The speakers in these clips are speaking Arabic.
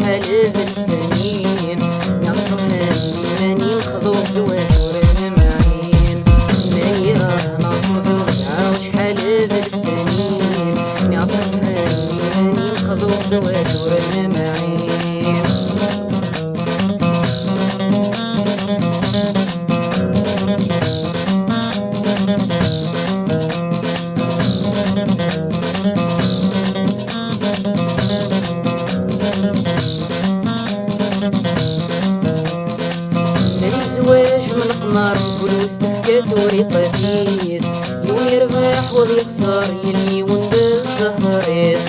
وشحال بالسنين يعصرنا المانين خذو زواج ورانا معين نايرة نطمزو وشحال بالسنين يعصرنا المانين خذو زواج ورانا معين زواج من القمر فلوس تفكات وريقاتيس يوم يربح وض يخسر يلي وندز زهريس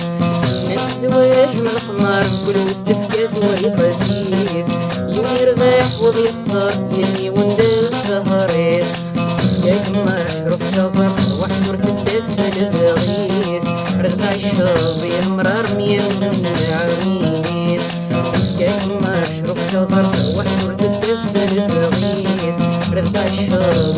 الزواج من القمر فلوس تفكات وريقاتيس يوم يربح وض يخسر يلي وندز زهريس ياك مشروب شجر وحدور تدفى البغيس رد عالشاطئ مرار مية وزن العريس ياك مشروب شجر وحدور تدفى البغيس رد عالشاطئ